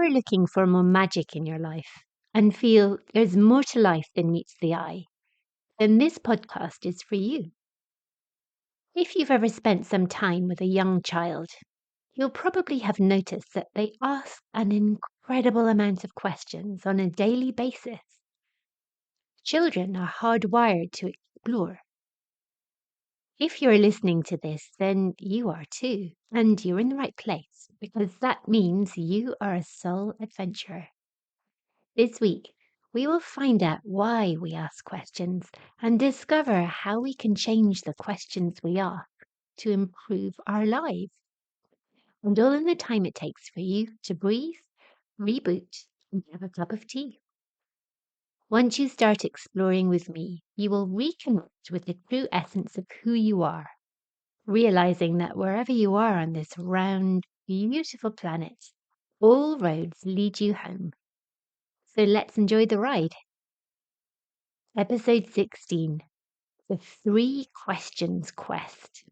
you are looking for more magic in your life and feel there's more to life than meets the eye, then this podcast is for you. If you've ever spent some time with a young child, you'll probably have noticed that they ask an incredible amount of questions on a daily basis. Children are hardwired to explore. If you're listening to this, then you are too, and you're in the right place because that means you are a soul adventurer. This week, we will find out why we ask questions and discover how we can change the questions we ask to improve our lives. And all in the time it takes for you to breathe, reboot, and have a cup of tea. Once you start exploring with me, you will reconnect with the true essence of who you are, realizing that wherever you are on this round, beautiful planet, all roads lead you home. So let's enjoy the ride. Episode 16, The 3 Questions Quest.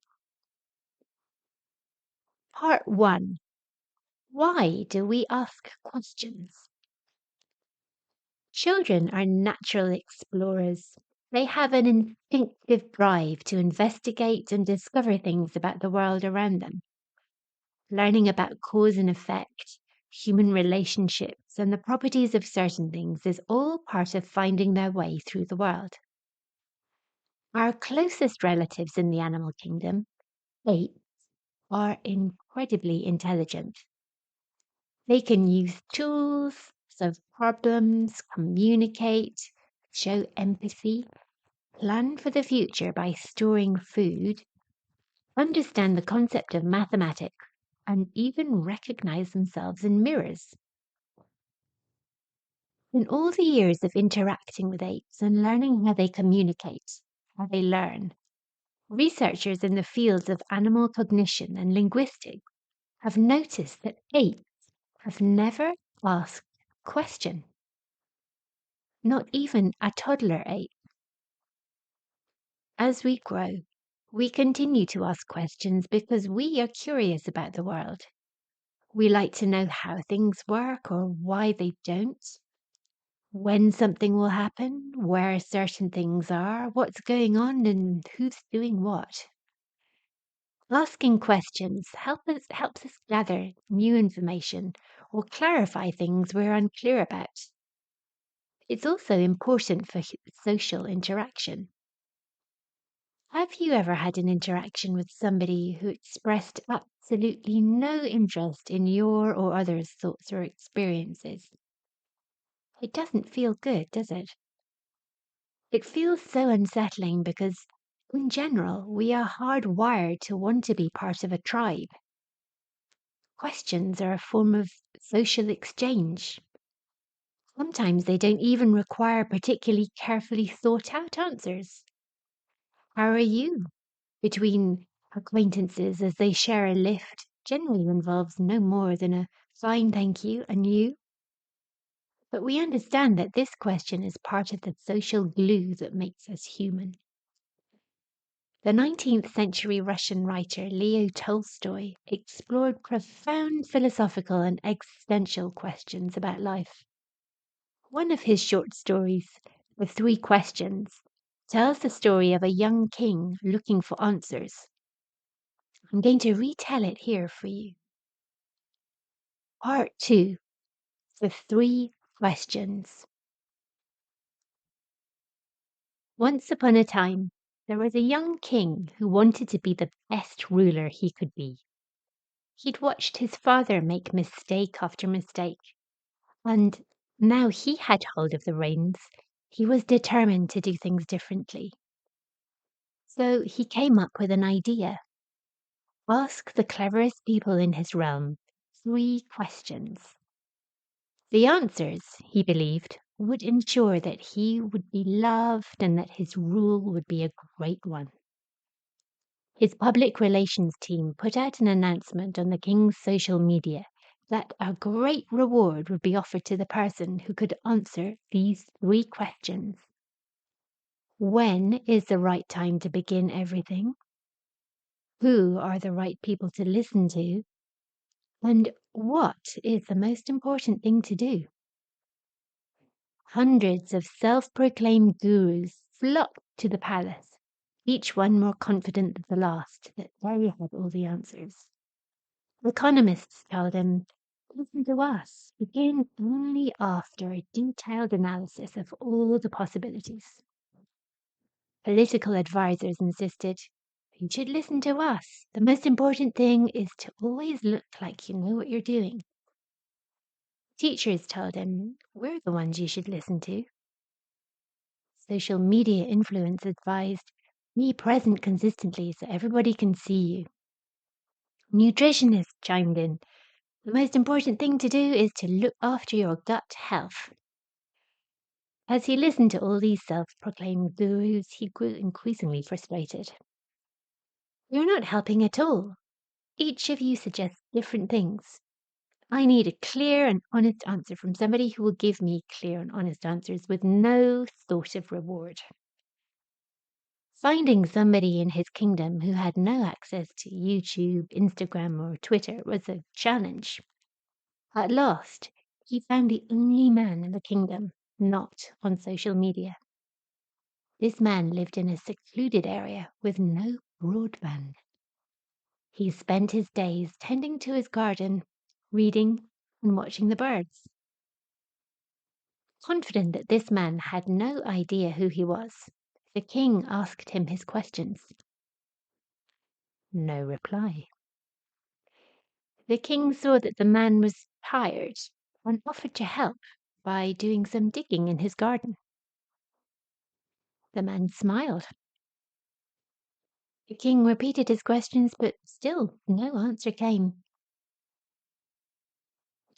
Part 1. Why do we ask questions? Children are natural explorers. They have an instinctive drive to investigate and discover things about the world around them. Learning about cause and effect, human relationships, and the properties of certain things is all part of finding their way through the world. Our closest relatives in the animal kingdom, apes, are incredibly intelligent. They can use tools, solve problems, communicate, show empathy, plan for the future by storing food, understand the concept of mathematics, and even recognize themselves in mirrors. In all the years of interacting with apes and learning how they communicate, how they learn, researchers in the fields of animal cognition and linguistics have noticed that apes have never asked a question, not even a toddler ape. As we grow, we continue to ask questions because we are curious about the world. We like to know how things work or why they don't, when something will happen, where certain things are, what's going on, and who's doing what. Asking questions helps us gather new information or clarify things we're unclear about. It's also important for social interaction. Have you ever had an interaction with somebody who expressed absolutely no interest in your or others' thoughts or experiences? It doesn't feel good, does it? It feels so unsettling because, in general, we are hardwired to want to be part of a tribe. Questions are a form of social exchange. Sometimes they don't even require particularly carefully thought out answers. How are you? Between acquaintances as they share a lift generally involves no more than a fine thank you and you. But we understand that this question is part of the social glue that makes us human. The 19th century Russian writer Leo Tolstoy explored profound philosophical and existential questions about life. One of his short stories, The 3 Questions, tells the story of a young king looking for answers. I'm going to retell it here for you. Part 2, The 3 Questions. Once upon a time, there was a young king who wanted to be the best ruler he could be. He'd watched his father make mistake after mistake, and now he had hold of the reins. He was determined to do things differently. So he came up with an idea. Ask the cleverest people in his realm 3 questions. The answers, he believed, would ensure that he would be loved and that his rule would be a great one. His public relations team put out an announcement on the king's social media that a great reward would be offered to the person who could answer these 3 questions. When is the right time to begin everything? Who are the right people to listen to? And What is the most important thing to do? Hundreds of self-proclaimed gurus flocked to the palace, each one more confident than the last that they had all the answers. Economists told him, listen to us, begin only after a detailed analysis of all the possibilities. Political advisors insisted, you should listen to us. The most important thing is to always look like you know what you're doing. Teachers told him, we're the ones you should listen to. Social media influence advised, be present consistently so everybody can see you. Nutritionists chimed in, the most important thing to do is to look after your gut health. As he listened to all these self-proclaimed gurus, he grew increasingly frustrated. You're not helping at all. Each of you suggests different things. I need a clear and honest answer from somebody who will give me clear and honest answers with no thought of reward. Finding somebody in his kingdom who had no access to YouTube, Instagram, or Twitter was a challenge. At last, he found the only man in the kingdom not on social media. This man lived in a secluded area with no broadband. He spent his days tending to his garden, reading, and watching the birds. Confident that this man had no idea who he was, the king asked him his questions. No reply. The king saw that the man was tired and offered to help by doing some digging in his garden. The man smiled. The king repeated his questions, but still no answer came.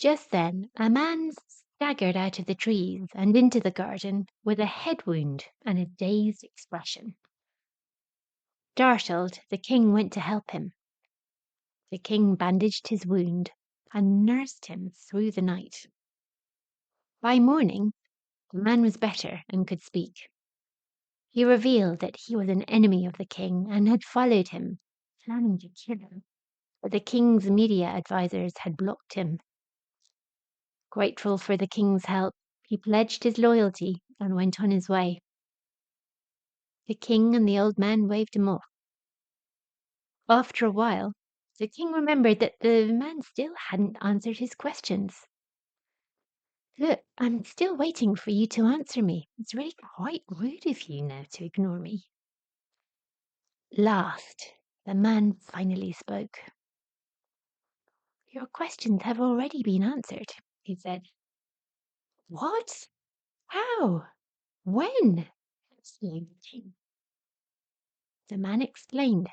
Just then, a man staggered out of the trees and into the garden with a head wound and a dazed expression. Startled, the king went to help him. The king bandaged his wound and nursed him through the night. By morning, the man was better and could speak. He revealed that he was an enemy of the king and had followed him, planning to kill him. But the king's media advisors had blocked him. Grateful for the king's help, he pledged his loyalty and went on his way. The king and the old man waved him off. After a while, the king remembered that the man still hadn't answered his questions. Look, I'm still waiting for you to answer me. It's really quite rude of you now to ignore me. Last, the man finally spoke. Your questions have already been answered, he said. What? How? When? Exclaimed the king. The man explained.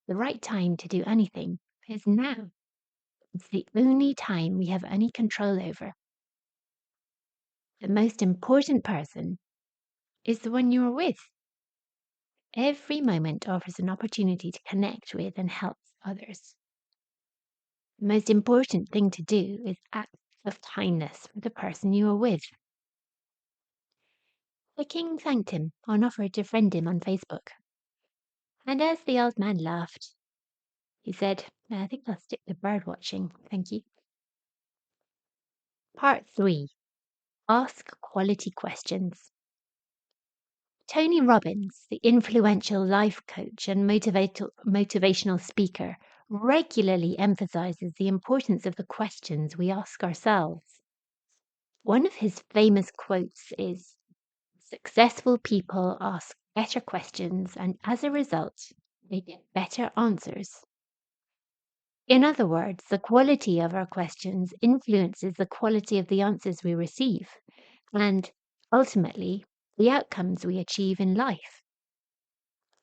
The right time to do anything is now. It's the only time we have any control over. The most important person is the one you're with. Every moment offers an opportunity to connect with and help others. The most important thing to do is act of kindness for the person you are with. The king thanked him and offered to friend him on Facebook. And as the old man laughed, he said, I think I'll stick to bird watching, thank you. Part 3. Ask quality questions. Tony Robbins, the influential life coach and motivational speaker, regularly emphasizes the importance of the questions we ask ourselves. One of his famous quotes is, successful people ask better questions and as a result, they get better answers. In other words, the quality of our questions influences the quality of the answers we receive and, ultimately, the outcomes we achieve in life.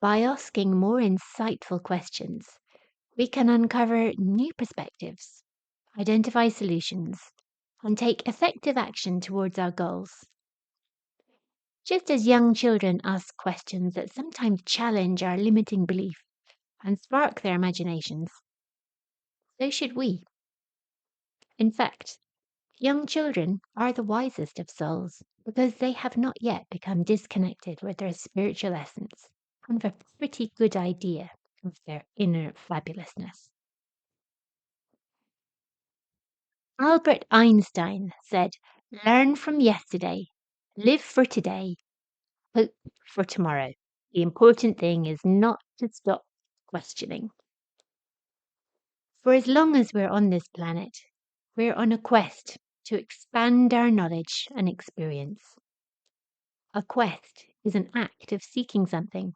By asking more insightful questions, we can uncover new perspectives, identify solutions, and take effective action towards our goals. Just as young children ask questions that sometimes challenge our limiting belief and spark their imaginations, so should we. In fact, young children are the wisest of souls because they have not yet become disconnected with their spiritual essence and have a pretty good idea of their inner fabulousness. Albert Einstein said, "Learn from yesterday, live for today, hope for tomorrow. The important thing is not to stop questioning." For as long as we're on this planet, we're on a quest to expand our knowledge and experience. A quest is an act of seeking something.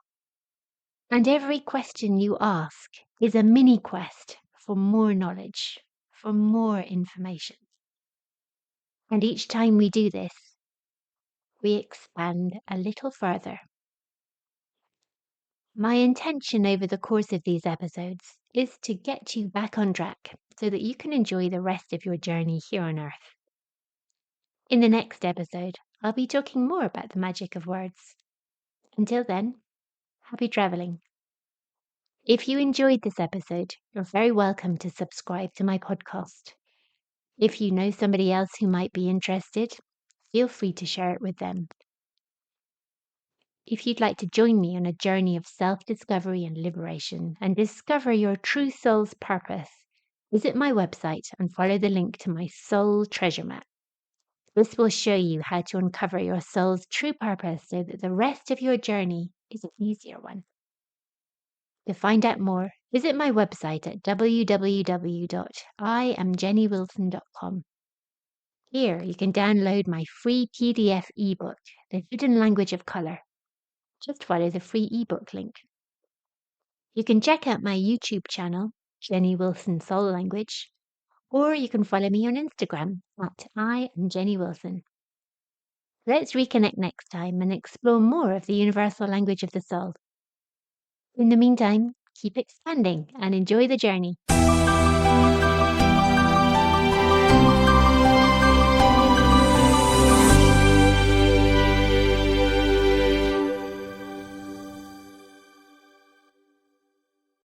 And every question you ask is a mini quest for more knowledge, for more information. And each time we do this, we expand a little further. My intention over the course of these episodes is to get you back on track so that you can enjoy the rest of your journey here on Earth. In the next episode, I'll be talking more about the magic of words. Until then, happy traveling. If you enjoyed this episode, you're very welcome to subscribe to my podcast. If you know somebody else who might be interested, feel free to share it with them. If you'd like to join me on a journey of self-discovery and liberation and discover your true soul's purpose, visit my website and follow the link to my soul treasure map. This will show you how to uncover your soul's true purpose so that the rest of your journey is an easier one. To find out more, visit my website at www.iamjennywilson.com. Here you can download my free PDF ebook, The Hidden Language of Color. Just follow the free ebook link. You can check out my YouTube channel, Jenny Wilson Soul Language, or you can follow me on Instagram at I am Jenny Wilson. Let's reconnect next time and explore more of the universal language of the soul. In the meantime, keep expanding and enjoy the journey.